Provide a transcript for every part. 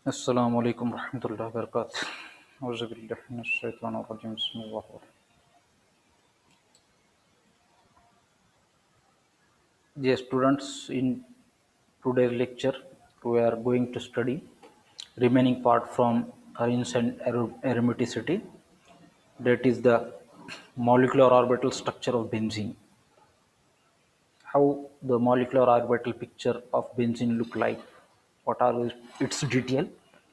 Assalamu alaikum warahmatullahi wabarakatuh. Auzu billahi minash shaitanir rajim. Bismillahir rahmanir rahim. Dear students, in today's lecture, we are going to study remaining part from Arrhenius and aromaticity, that is the molecular orbital structure of benzene. How the molecular orbital picture of benzene look like, what are its detail,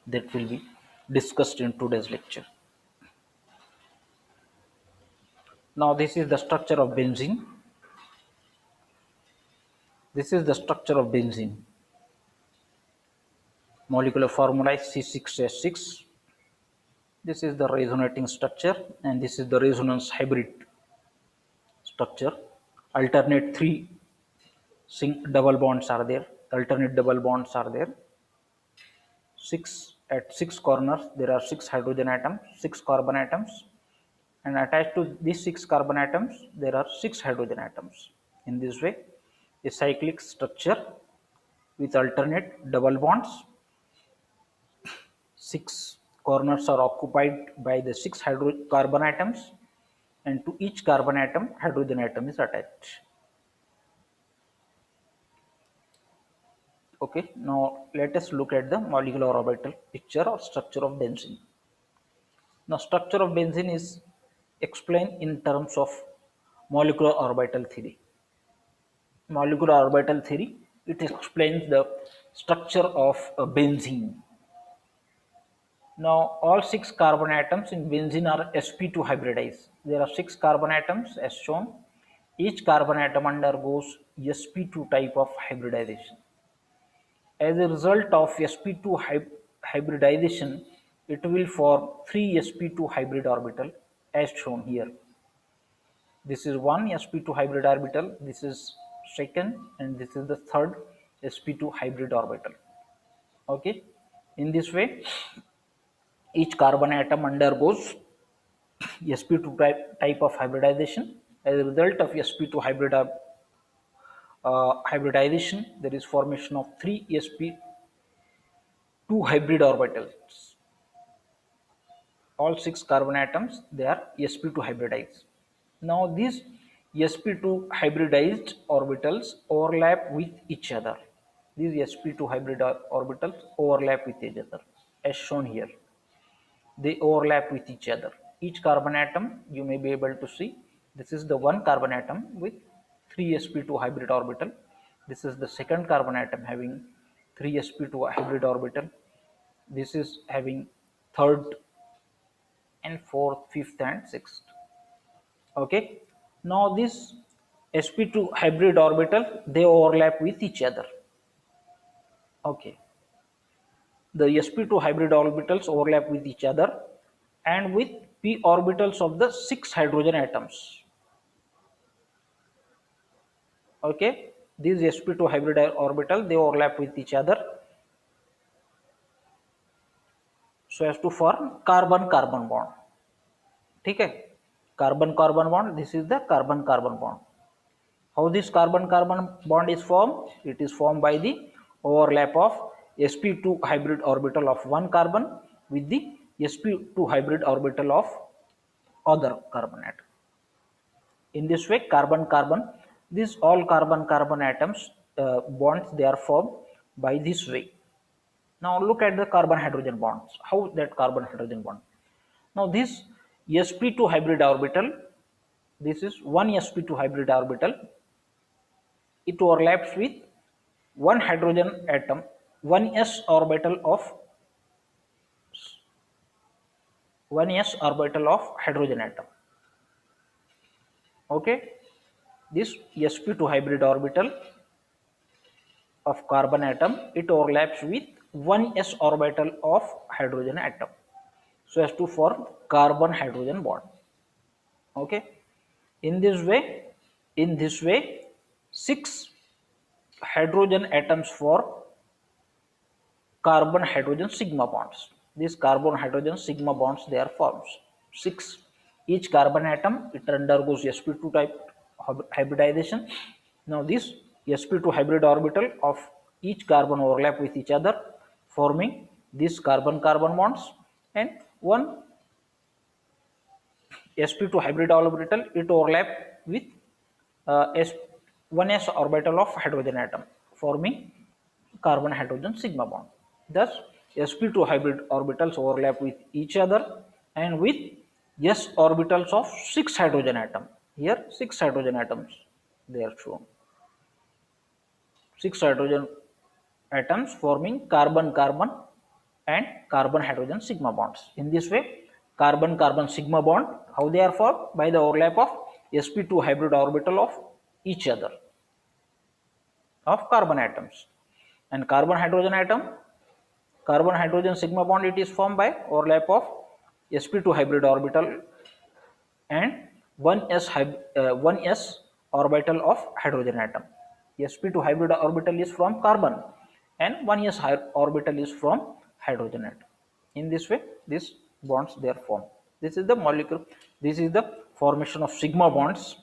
that will be discussed in today's lecture. Now this is the structure of benzene. This is the structure of benzene. Molecular formula is C6H6. This is the resonating structure, and this is the resonance hybrid structure. Alternate three double bonds are there. Alternate double bonds are there. At six corners there are six hydrogen atoms, six carbon atoms, and attached to these six carbon atoms there are six hydrogen atoms. In this way, a cyclic structure with alternate double bonds. Six corners are occupied by the six carbon atoms, and to each carbon atom hydrogen atom is attached. Okay, now let us look at the molecular orbital picture or structure of benzene. Now structure of benzene is explained in terms of molecular orbital theory. Molecular orbital theory, it explains the structure of a benzene. Now, all six carbon atoms in benzene are sp2 hybridized. There are six carbon atoms as shown. Each carbon atom undergoes sp2 type of hybridization. As a result of sp2 hybridization, it will form three sp2 hybrid orbital as shown here. This is one sp2 hybrid orbital, this is second, and this is the third sp2 hybrid orbital. Okay, in this way, each carbon atom undergoes sp2 type of hybridization. As a result of sp2 hybridization, there is formation of three sp2 hybrid orbitals. All six carbon atoms, they are sp2 hybridized. Now these sp2 hybridized orbitals overlap with each other. These sp2 hybrid orbitals overlap with each other as shown here. They overlap with each other. Each carbon atom, you may be able to see, this is the one carbon atom with 3 sp2 hybrid orbital. This is the second carbon atom having 3 sp2 hybrid orbital. This is having third and fourth, fifth and sixth. Okay, now this sp2 hybrid orbital, they overlap with each other. Okay, the sp2 hybrid orbitals overlap with each other and with p orbitals of the six hydrogen atoms. Okay, these sp2 hybrid orbital, they overlap with each other so as to form carbon carbon bond. Okay, carbon carbon bond, this is the carbon carbon bond. How this carbon carbon bond is formed? It is formed by the overlap of sp2 hybrid orbital of one carbon with the sp2 hybrid orbital of other carbon atom. In this way, carbon carbon, these all carbon carbon atoms bonds, they are formed by this way. Now look at the carbon hydrogen bonds. How that carbon hydrogen bond? Now this sp2 hybrid orbital, this is one sp2 hybrid orbital. It overlaps with one hydrogen atom, one s orbital of hydrogen atom. Okay, this sp2 hybrid orbital of carbon atom, it overlaps with one s orbital of hydrogen atom so as to form carbon hydrogen bond. Okay, in this way six hydrogen atoms form carbon hydrogen sigma bonds. These carbon hydrogen sigma bonds, they are formed six. Each carbon atom, it undergoes sp2 type hybridization. Now this sp2 hybrid orbital of each carbon overlap with each other, forming these carbon-carbon bonds, and one sp2 hybrid orbital, it overlap with s 1s orbital of hydrogen atom, forming carbon hydrogen sigma bond. Thus sp2 hybrid orbitals overlap with each other and with s orbitals of 6 hydrogen atom. Here 6 hydrogen atoms they are shown. 6 hydrogen atoms forming carbon carbon and carbon hydrogen sigma bonds. In this way, carbon carbon sigma bond, how they are formed? By the overlap of sp2 hybrid orbital of each other of carbon atoms. And carbon hydrogen atom, carbon hydrogen sigma bond, it is formed by overlap of sp2 hybrid orbital and 1s orbital of hydrogen atom. sp2 hybrid orbital is from carbon and 1s orbital is from hydrogen atom. In this way, these bonds they are formed. This is the molecule. This is the formation of sigma bonds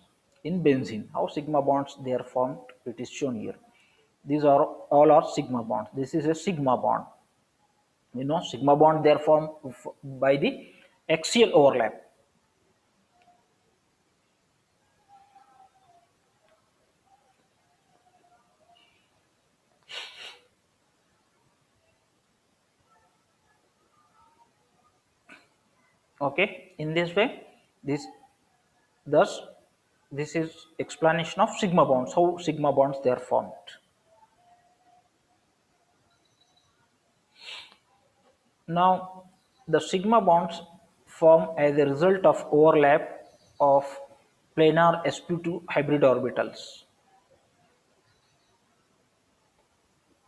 in benzene. How sigma bonds they are formed? It is shown here. These are all are sigma bonds. This is a sigma bond. You know, sigma bond they are formed by the axial overlap. Okay, in this way, this thus this is explanation of sigma bonds, how sigma bonds they are formed. Now the sigma bonds form as a result of overlap of planar sp2 hybrid orbitals.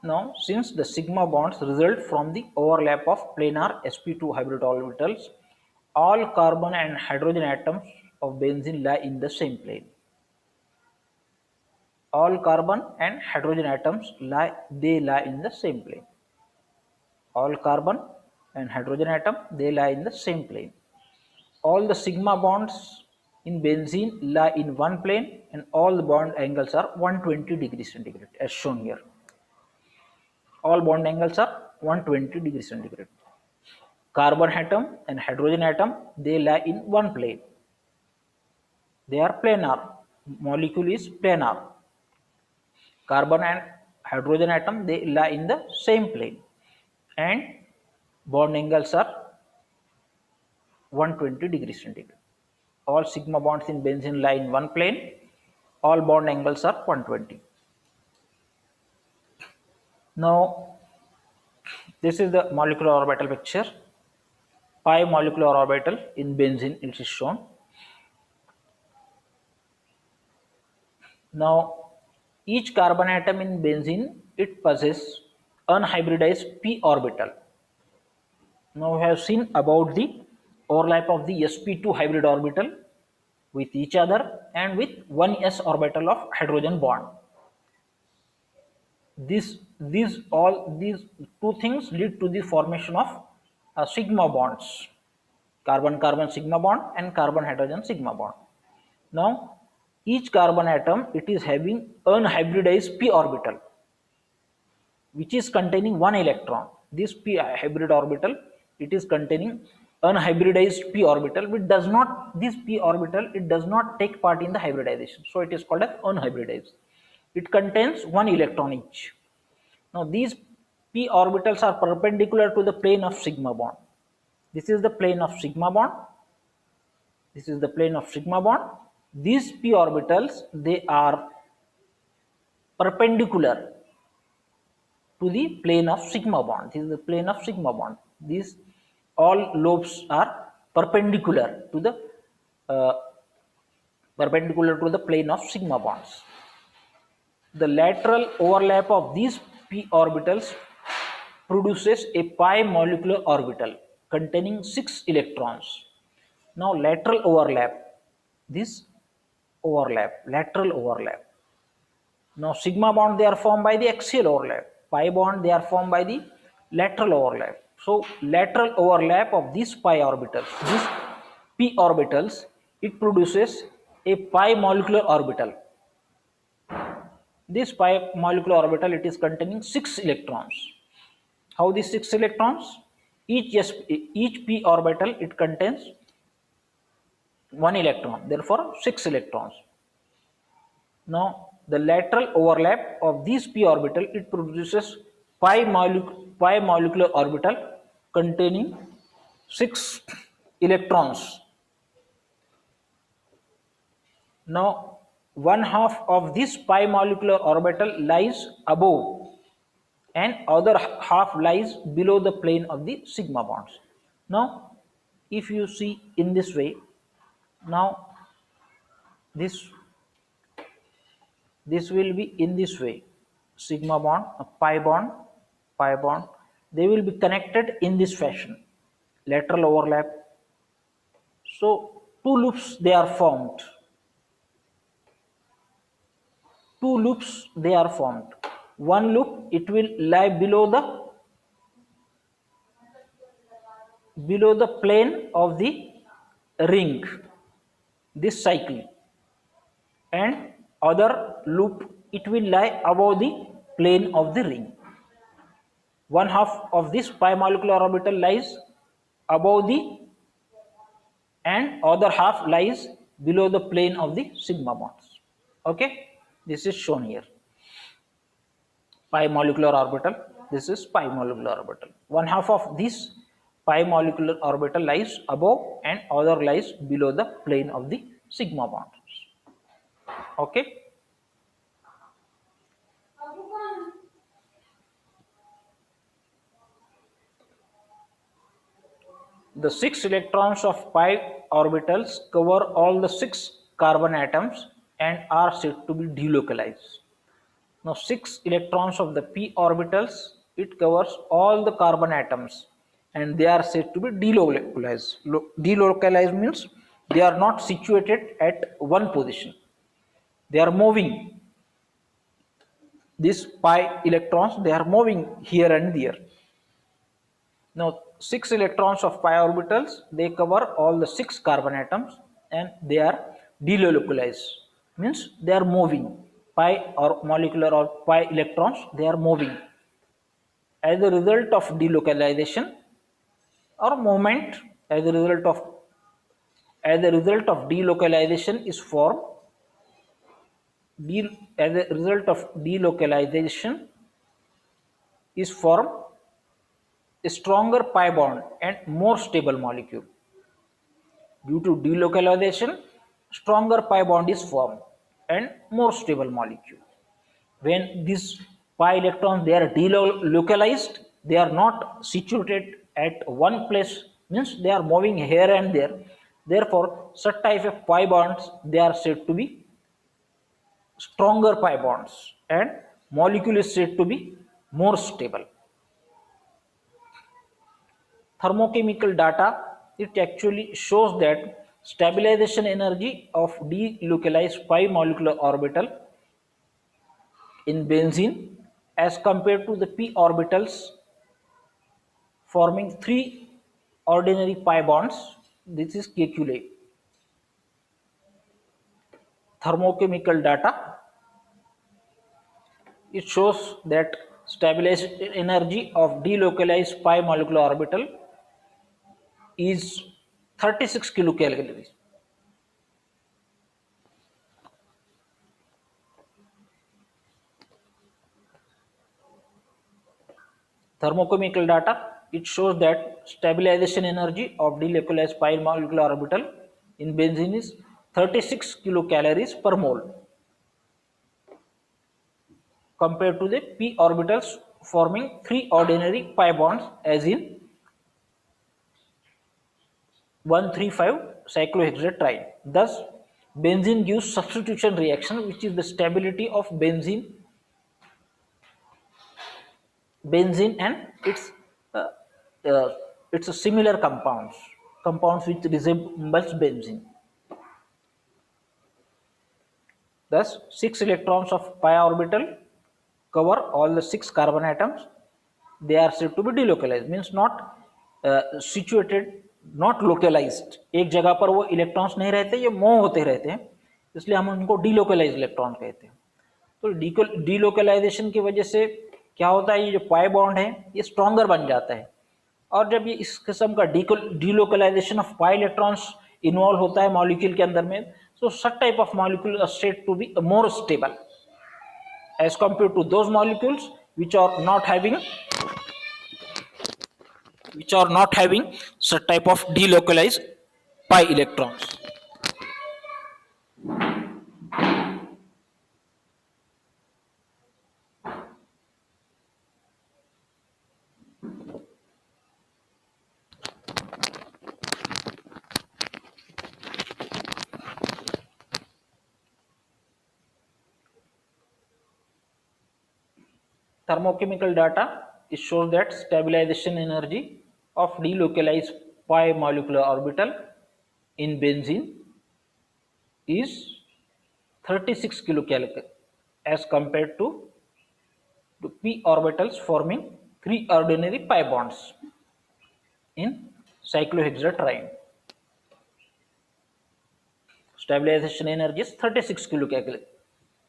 Now since the sigma bonds result from the overlap of planar sp2 hybrid orbitals, all carbon and hydrogen atoms of benzene lie in the same plane. All carbon and hydrogen atoms lie in the same plane. All carbon and hydrogen atom they lie in the same plane. All the sigma bonds in benzene lie in one plane and all the bond angles are 120 degrees centigrade as shown here. All bond angles are 120 degrees centigrade. Carbon atom and hydrogen atom they lie in one plane. They are planar. Molecule is planar. Carbon and hydrogen atom they lie in the same plane and bond angles are 120 degrees centigrade. All sigma bonds in benzene lie in one plane. All bond angles are 120. Now this is the molecular orbital picture. Pi molecular orbital in benzene it is shown. Now each carbon atom in benzene it possesses unhybridized p orbital. Now we have seen about the overlap of the sp2 hybrid orbital with each other and with 1s orbital of hydrogen bond. These two things lead to the formation of sigma bonds, carbon carbon sigma bond and carbon hydrogen sigma bond. Now each carbon atom it is having unhybridized p orbital which is containing one electron. This p hybrid orbital it is containing unhybridized p orbital which does not, this p orbital it does not take part in the hybridization, so it is called as unhybridized. It contains one electron each. Now these p orbitals are perpendicular to the plane of sigma bond. This is the plane of sigma bond. This is the plane of sigma bond. These p orbitals they are perpendicular to the plane of sigma bond. This is the plane of sigma bond. These all lobes are perpendicular to the plane of sigma bonds. The lateral overlap of these p orbitals produces a pi molecular orbital containing 6 electrons. Now lateral overlap, this overlap, lateral overlap. Now sigma bond they are formed by the axial overlap. Pi bond they are formed by the lateral overlap. So lateral overlap of these pi orbitals, these p orbitals, it produces a pi molecular orbital. This pi molecular orbital it is containing 6 electrons. How these 6 electrons? Each p orbital, it contains 1 electron, therefore 6 electrons. Now the lateral overlap of these p orbital, it produces pi molecular orbital containing 6 electrons. Now one half of this pi molecular orbital lies above and other half lies below the plane of the sigma bonds. Now if you see in this way, now this will be in this way: sigma bond, a pi bond, they will be connected in this fashion, lateral overlap. So two loops they are formed, one loop it will lie below the plane of the ring, this cycle, and other loop it will lie above the plane of the ring. One half of this pi molecular orbital lies above the, and other half lies below the plane of the sigma bonds. Okay, this is shown here. Pi molecular orbital, this is pi molecular orbital. One half of this pi molecular orbital lies above and other lies below the plane of the sigma bonds. Okay, the 6 electrons of pi orbitals cover all the 6 carbon atoms and are said to be delocalized. Now 6 electrons of the p orbitals, it covers all the carbon atoms and they are said to be delocalized. Delocalized means they are not situated at one position. They are moving. These pi electrons, they are moving here and there. Now 6 electrons of pi orbitals, they cover all the 6 carbon atoms and they are delocalized, means they are moving. Pi or molecular or pi electrons, they are moving. As a result of delocalization or movement, as a result of delocalization is formed, as a result of delocalization is formed a stronger pi bond and more stable molecule. Due to delocalization, stronger pi bond is formed and more stable molecule. When these pi electrons, they are delocalized, they are not situated at one place, means they are moving here and there. Therefore such type of pi bonds, they are said to be stronger pi bonds and molecule is said to be more stable. Thermochemical data, it actually shows that stabilization energy of delocalized pi molecular orbital in benzene as compared to the p orbitals forming 3 ordinary pi bonds, this is calculated. Thermochemical data, it shows that stabilization energy of delocalized pi molecular orbital is 36 kilocalories. Thermochemical data, it shows that stabilization energy of delocalized pi molecular orbital in benzene is 36 kilocalories per mole compared to the p orbitals forming 3 ordinary pi bonds as in 135 cyclohexatriene. Thus benzene gives substitution reaction, which is the stability of benzene and uh, uh, it's a similar compounds which resembles benzene. Thus 6 electrons of pi orbital cover all the 6 carbon atoms. They are said to be delocalized, means not situated, not localized. एक जगह पर वो electrons नहीं रहते, ये move होते रहते हैं, इसलिए हम उनको delocalized इलेक्ट्रॉन कहते हैं. तो delocalization की वजह से क्या होता है, ये जो पाई बॉन्ड है ये स्ट्रॉन्गर बन जाता है, और जब ये इस किस्म का delocalization of pi electrons involve होता है मॉलिक्यूल के अंदर में, so such type of molecule are said to be more stable as compared to those molecules which are not having such type of delocalized pi electrons. Thermochemical data, it shows that stabilization energy of delocalized pi molecular orbital in benzene is 36 kilocalorie as compared to p orbitals forming 3 ordinary pi bonds in cyclohexatriene. Stabilization energy is 36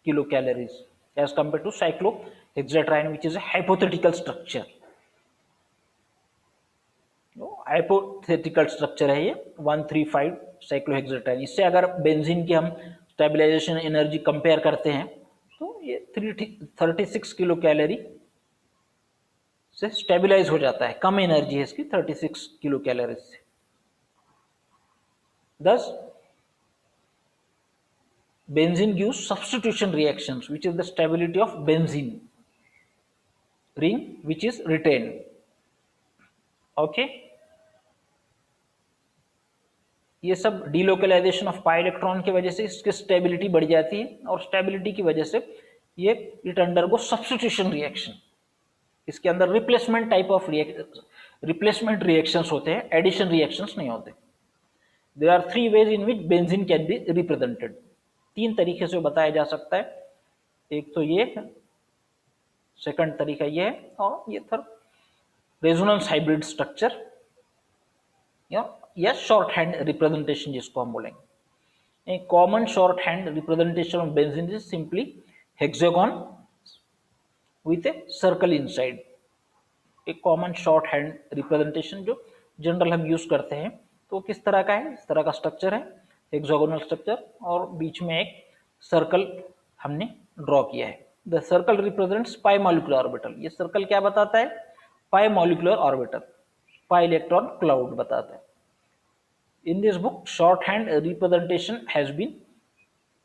kilocalories as compared to cyclohexatriene, which is a hypothetical structure. Hypothetical structure है ये 135 साइक्लोहेक्सेट्राइन। इससे अगर benzene की हम stabilization energy compare करते हैं तो ये 36 किलो कैलोरी से स्टेबलाइज हो जाता है, कम एनर्जी है इसकी 36 किलो कैलोरी से। Thus, benzene gives substitution reactions, which is the stability of benzene ring, which is retained. Okay, ये सब डीलोकलाइजेशन ऑफ पाई इलेक्ट्रॉन की वजह से इसकी स्टेबिलिटी बढ़ जाती है, और स्टेबिलिटी की वजह से ये इट अंडरगो सब्स्टिट्यूशन रिएक्शन। इसके अंदर replacement type of replacement reactions होते हैं, एडिशन रिएक्शंस नहीं होते। There are 3 ways in which benzene can be represented. 3 तरीके से बताया जा सकता है। एक तो ये है, सेकंड तरीका ये है, और ये थर्ड रेजोनेंस हाइब्रिड स्ट्रक्चर या शॉर्ट हैंड रिप्रेजेंटेशन जिसको हम बोलेंगे। A common short hand representation of benzene is simply hexagon with a circle inside. एक कॉमन शॉर्ट हैंड रिप्रेजेंटेशन जो जनरल हम यूज करते हैं, तो किस तरह का है, इस तरह का स्ट्रक्चर है, हेक्सागोनल स्ट्रक्चर, और बीच में एक सर्कल हमने ड्रॉ किया है। The circle represents pi molecular orbital. ये सर्कल क्या बताता है, pi molecular orbital, pi electron cloud बताता है। In this book, shorthand representation has been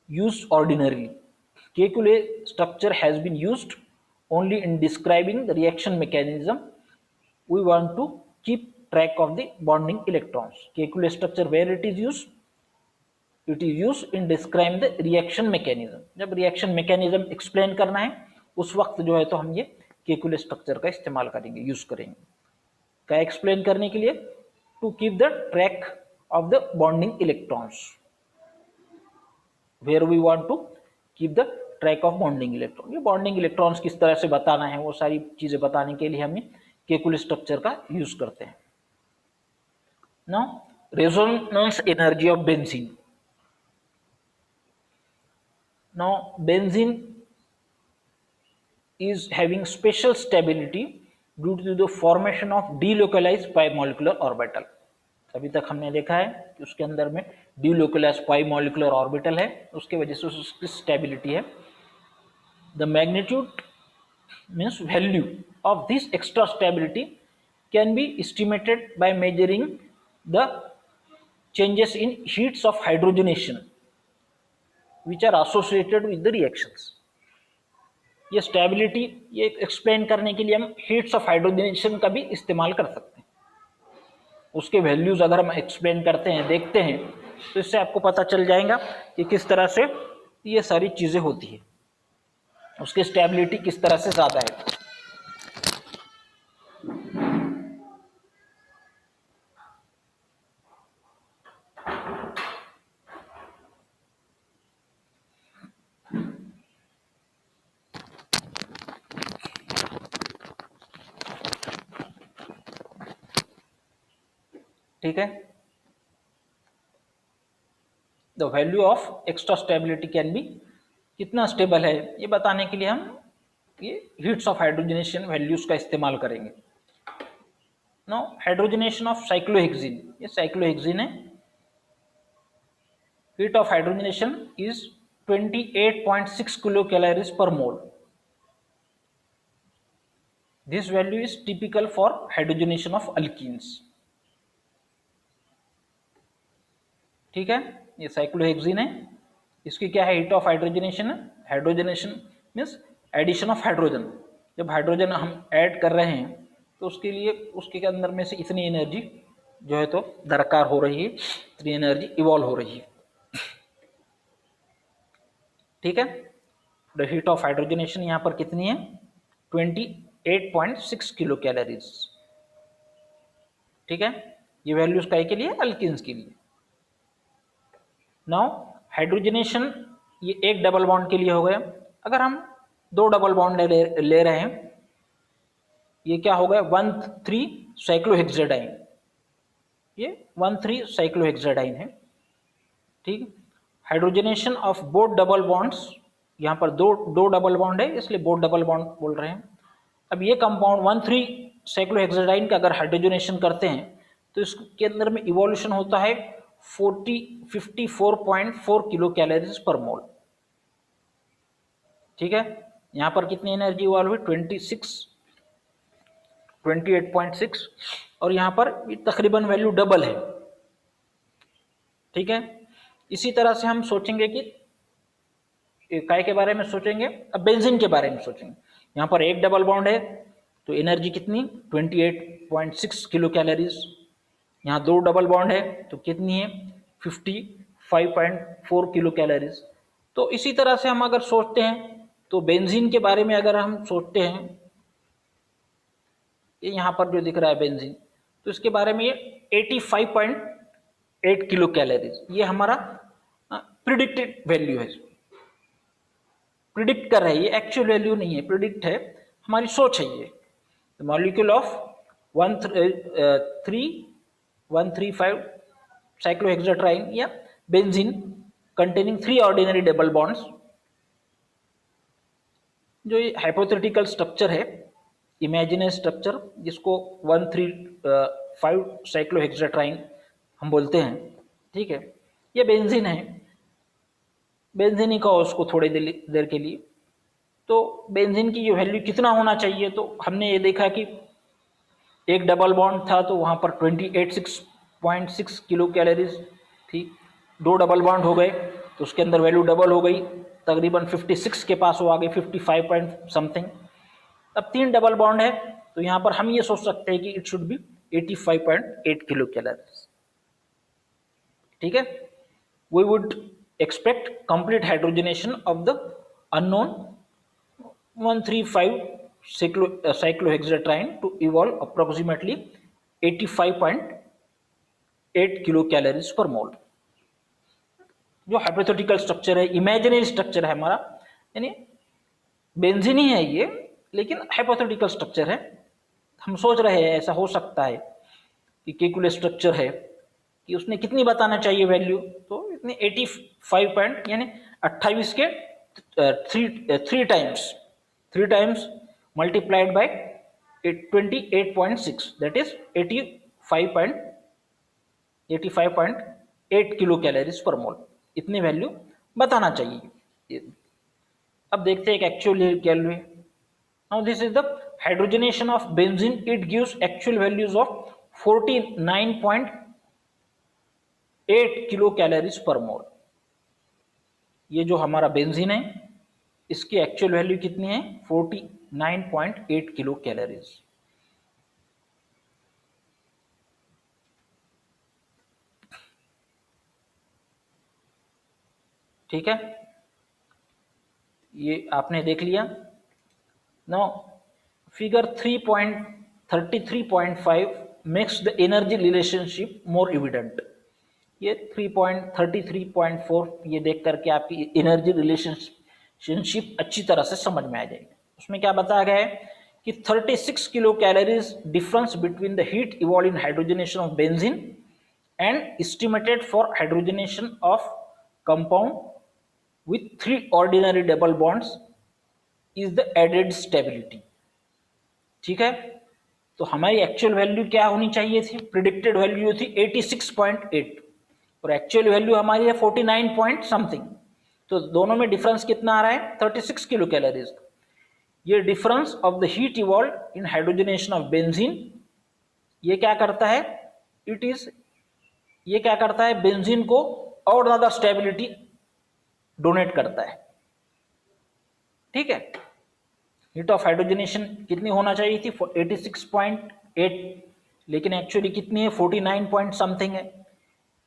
used ordinarily. Kekulé structure has been used only in describing the reaction mechanism. We want to keep track of the bonding electrons. Kekulé structure, where it is used? It is used in describing the reaction mechanism. जब reaction mechanism explain करना है, उस वक्त जो है तो हम ये केकुले स्ट्रक्चर का इस्तेमाल करेंगे, यूज करेंगे। क्या एक्सप्लेन करने के लिए? To keep the track of the bonding electrons, where we want to keep the track of bonding electron. ये bonding electrons किस तरह से बताना है, वो सारी चीजें बताने के लिए हम केकुले स्ट्रक्चर का यूज करते हैं। Now, resonance energy of benzene. Now, benzene is having special stability due to the formation of delocalized pi molecular orbital. अभी तक हमने देखा है कि उसके अंदर में डीलोकलाइज्ड पाई मॉलिक्यूलर ऑर्बिटल है, उसके वजह से उसकी स्टेबिलिटी है। The magnitude means value of this extra stability can be estimated by measuring the changes in heats of hydrogenation which are associated with the reactions. ये स्टेबिलिटी ये एक्सप्लेन करने के लिए हम हीट्स ऑफ हाइड्रोजनेशन का भी इस्तेमाल कर सकते हैं। उसके वैल्यूज अगर हम एक्सप्लेन करते हैं, देखते हैं, तो इससे आपको पता चल जाएगा कि किस तरह से ये सारी चीजें होती है, उसकी स्टेबिलिटी किस तरह से ज्यादा है। ठीक है, the value of extra stability can B, कितना स्टेबल है ये बताने के लिए हम ये हीट्स ऑफ हाइड्रोजनेशन वैल्यूज का इस्तेमाल करेंगे। नाउ हाइड्रोजनेशन ऑफ साइक्लोहेक्सिन, ये साइक्लोहेक्सिन है। Heat of hydrogenation is 28.6 kilo calories per mole. This value is typical for hydrogenation of alkenes. ठीक है, ये साइक्लोहेक्सिन है। इसकी क्या है, हीट ऑफ हाइड्रोजनेशन है। Hydrogenation means addition of hydrogen. जब हाइड्रोजन हम ऐड कर रहे हैं तो उसके लिए उसके अंदर में से इतनी एनर्जी जो है तो दरकार हो रही है, इतनी एनर्जी इवॉल्व हो रही है। ठीक है, द हीट ऑफ हाइड्रोजनेशन यहाँ पर कितनी है, 28.6 किलो कैलोरीज। ठीक है, ये वैल्यूज काय के लिए, अल्किन्स के लिए। नाउ हाइड्रोजनेशन ये एक डबल बॉन्ड के लिए हो गया। अगर हम दो डबल बॉन्ड ले रहे हैं, ये क्या हो गया, 1,3 साइक्लोहेक्साडाइन। ये 1,3 साइक्लोहेक्साडाइन है। ठीक, hydrogenation of both double bonds, यहाँ पर दो दो डबल बॉन्ड है इसलिए बोथ डबल बॉन्ड बोल रहे हैं। अब ये कंपाउंड 1,3 साइक्लोहेक्साडाइन का अगर हाइड्रोजनेशन करते हैं तो इसके अंदर में इवोल्यूशन होता है 54.4 किलो कैलोरीज पर मोल। ठीक है, यहाँ पर कितनी एनर्जी इवॉल्व हुई, 28.6, और यहाँ पर तकरीबन वैल्यू डबल है। ठीक है, इसी तरह से हम सोचेंगे कि काय के बारे में सोचेंगे, अब बेंजीन के बारे में सोचेंगे। यहाँ पर एक डबल बॉन्ड है तो एनर्जी कितनी, 28.6 किलो कैलोरीज। यहाँ दो डबल बॉन्ड है तो कितनी है, 55.4 किलो कैलोरीज। तो इसी तरह से हम अगर सोचते हैं तो बेंजीन के बारे में अगर हम सोचते हैं, ये यहाँ पर जो दिख रहा है बेंजीन, तो इसके बारे में ये 85.8 किलो कैलोरीज, ये हमारा प्रिडिक्टेड वैल्यू है। प्रिडिक्ट कर रहे हैं, ये एक्चुअल वैल्यू नहीं है, प्रिडिक्ट है, हमारी सोच है। ये मॉलिक्यूल ऑफ 135 साइक्लोहेक्साट्राइन या benzene containing 3 ordinary double bonds. जो ये हाइपोथेटिकल स्ट्रक्चर है, इमेजिनरी स्ट्रक्चर, जिसको 135 साइक्लोहेक्साट्राइन हम बोलते हैं। ठीक है, ये बेंजीन है, बेंजीन ही कहो उसको थोड़ी देर के लिए। तो बेंजीन की जो वैल्यू कितना होना चाहिए, तो हमने ये देखा कि एक डबल बॉन्ड था तो वहाँ पर 28.6 किलो कैलोरीज थी। दो डबल बॉन्ड हो गए तो उसके अंदर वैल्यू डबल हो गई, तकरीबन 56 के पास वो आ गई, 55 पॉइंट समथिंग। अब 3 डबल बॉन्ड है तो यहाँ पर हम ये सोच सकते हैं कि it should be 85.8 kilo calories. ठीक है, we would expect complete hydrogenation of the unknown 135 cyclohexatriene to evolve approximately 85.8 kilo calories per mole. जो हाइपोथेटिकल स्ट्रक्चर है, इमेजिनरी स्ट्रक्चर है हमारा, यानी बेंजीन ही है ये, लेकिन हाइपोथेटिकल स्ट्रक्चर है। हम सोच रहे हैं ऐसा हो सकता है कि केकुलर स्ट्रक्चर है कि उसने कितनी बताना चाहिए वैल्यू, तो इतने 85 पॉइंट यानी 28 के 3 times multiplied by 28.6, that is 85.8 kilo calories per mole, इतनी वैल्यू बताना चाहिए। अब देखते हैं कि एक्चुअल वैल्यू है। Now this is the hydrogenation of benzene, it gives actual values of 49.8 kilo calories per mole. ये जो हमारा बेंजीन है इसकी एक्चुअल वैल्यू कितनी है, 49.8 किलो कैलोरीज। ठीक है, ये आपने देख लिया। Now figure 3.33.5 makes the energy relationship more evident. ये 3.33.4 ये देख करके आपकी एनर्जी रिलेशनशिप अच्छी तरह से समझ में आ जाएगी। उसमें क्या बताया गया है कि 36 kilo calories difference between the heat evolve in hydrogenation of benzene and estimated for hydrogenation of compound with 3 ordinary double bonds is the added stability. ठीक है, तो हमारी एक्चुअल वैल्यू क्या होनी चाहिए थी, प्रिडिक्टेड वैल्यू थी 86.8 और एक्चुअल वैल्यू हमारी है 49 पॉइंट समथिंग। तो दोनों में डिफरेंस कितना आ रहा है, 36 किलो कैलोरीज। ये difference of the heat evolve in hydrogenation of benzene, ये क्या करता है, इट इज, ये क्या करता है, बेंजीन को और ज्यादा स्टेबिलिटी डोनेट करता है। ठीक है, हीट ऑफ हाइड्रोजनेशन कितनी होना चाहिए थी, 86.8, लेकिन एक्चुअली कितनी है, 49 पॉइंट समथिंग है।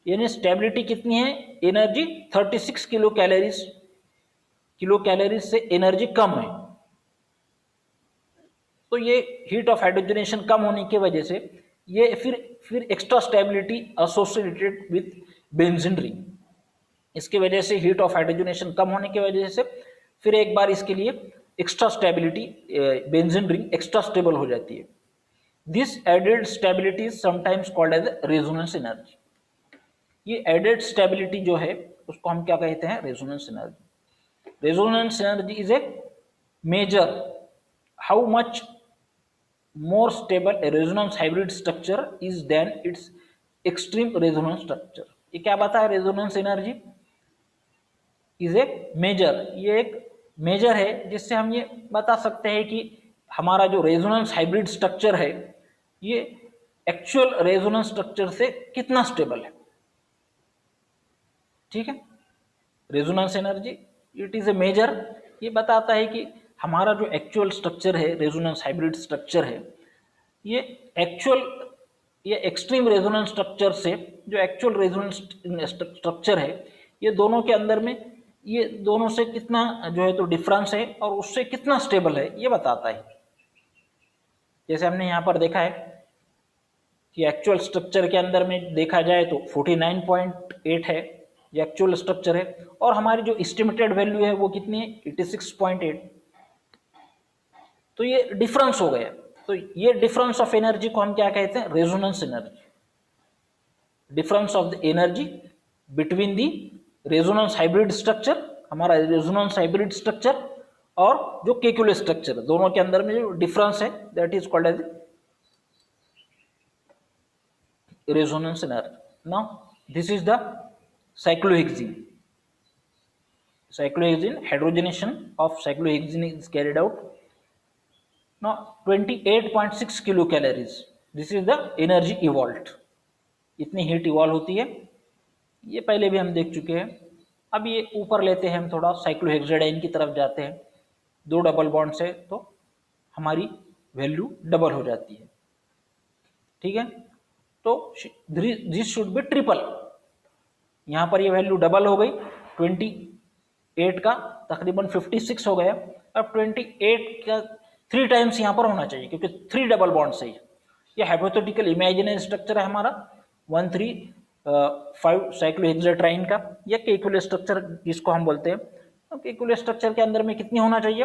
यानी स्टेबिलिटी कितनी है, एनर्जी 36 किलो कैलोरीज से एनर्जी कम है। तो ये हीट ऑफ हाइड्रोजनेशन कम होने की वजह से ये फिर extra stability associated with benzene ring. इसकी वजह से हीट ऑफ हाइड्रोजनेशन कम होने की वजह से फिर एक बार इसके लिए extra stability, benzene ring extra stable हो जाती है। This added stability is sometimes called as resonance energy. ये एडेड स्टेबिलिटी जो है उसको हम क्या कहते हैं, resonance energy. Resonance energy is a measure how much more stable a resonance hybrid structure is than its extreme resonance structure। ये क्या बता है, resonance energy is a measure, ये एक मेजर है जिससे हम ये बता सकते हैं कि हमारा जो रेजोनेंस हाइब्रिड स्ट्रक्चर है ये एक्चुअल रेजोनेंस स्ट्रक्चर से कितना स्टेबल है। ठीक है, resonance energy it is a measure, ये बताता है कि हमारा जो एक्चुअल स्ट्रक्चर है, रेजोनेंस हाइब्रिड स्ट्रक्चर है, ये एक्चुअल, ये एक्सट्रीम रेजोनेंस स्ट्रक्चर से, जो एक्चुअल रेजोनेंस स्ट्रक्चर है, ये दोनों के अंदर में, ये दोनों से कितना जो है तो डिफरेंस है और उससे कितना स्टेबल है ये बताता है। जैसे हमने यहाँ पर देखा है कि एक्चुअल स्ट्रक्चर के अंदर में देखा जाए तो 49.8 है, ये एक्चुअल स्ट्रक्चर है, और हमारी जो एस्टिमेटेड वैल्यू है वो कितनी है, 86.8। तो ये डिफरेंस हो गया। तो ये डिफरेंस ऑफ एनर्जी को हम क्या कहते हैं, resonance energy. Difference of the energy between the resonance hybrid structure, हमारा रेजोनेंस हाइब्रिड स्ट्रक्चर और जो केकुलस स्ट्रक्चर, दोनों के अंदर में जो डिफरेंस है that is called as resonance energy. Now this is the cyclohexene. Hydrogenation of cyclohexene is carried out. Now 28.6 kilocalories. This is the energy evolved. इतनी हीट इवॉल्व होती है, ये पहले भी हम देख चुके हैं। अब ये ऊपर लेते हैं हम थोड़ा, साइक्लोहेक्साडाइन की तरफ जाते हैं, 2 डबल बॉन्ड से तो हमारी वैल्यू डबल हो जाती है। ठीक है, तो दिस शुड बी ट्रिपल, यहां पर ये वैल्यू डबल हो गई, 28 का तकरीबन 56 हो गया। अब 28 का 3 टाइम्स यहां पर होना चाहिए क्योंकि 3 डबल बॉन्ड से ये हाइपोथेटिकल इमेजिनरी स्ट्रक्चर है हमारा 1,3,5 साइक्लोहेक्साट्राइन का, या केकुलस स्ट्रक्चर जिसको हम बोलते हैं। तो केकुलस स्ट्रक्चर के अंदर में कितनी होना चाहिए,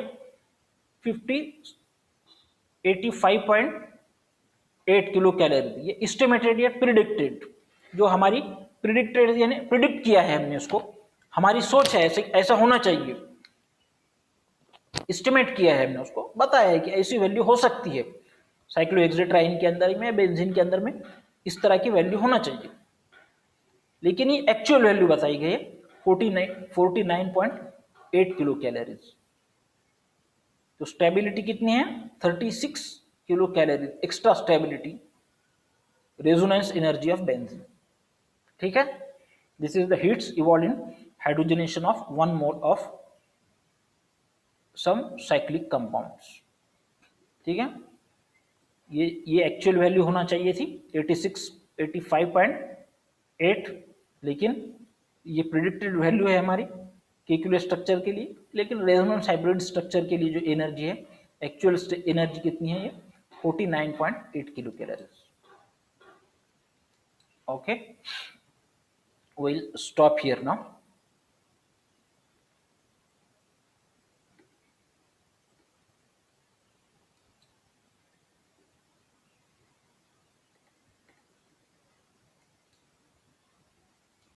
85.8 किलो कैलोरी। ये एस्टिमेटेड या प्रिडिक्टेड, जो हमारी प्रिडिक्टेड यानी प्रिडिक्ट किया है हमने उसको, हमारी सोच है ऐसे ऐसा होना चाहिए, एस्टिमेट किया है हमने, उसको बताया है कि ऐसी वैल्यू हो सकती है साइक्लोहेक्साट्राइन के अंदर में, बेंजीन के अंदर में इस तरह की वैल्यू होना चाहिए। लेकिन ये एक्चुअल वैल्यू बताई गई है 49.8 किलो कैलोरीज। तो स्टेबिलिटी कितनी है, 36 kilo calorie extra stability, resonance energy of benzene. ठीक है, this is the heats evolve in hydrogenation of 1 mole of some cyclic compounds. ठीक है, ये एक्चुअल वैल्यू होना चाहिए थी 85.8, लेकिन ये प्रिडिक्टेड वैल्यू है हमारी केकुलस स्ट्रक्चर के लिए, लेकिन रेजोनेंस हाइब्रिड स्ट्रक्चर के लिए जो एनर्जी है, एक्चुअल एनर्जी कितनी है, ये 49.8 kilo calorie. Okay, we'll stop here now.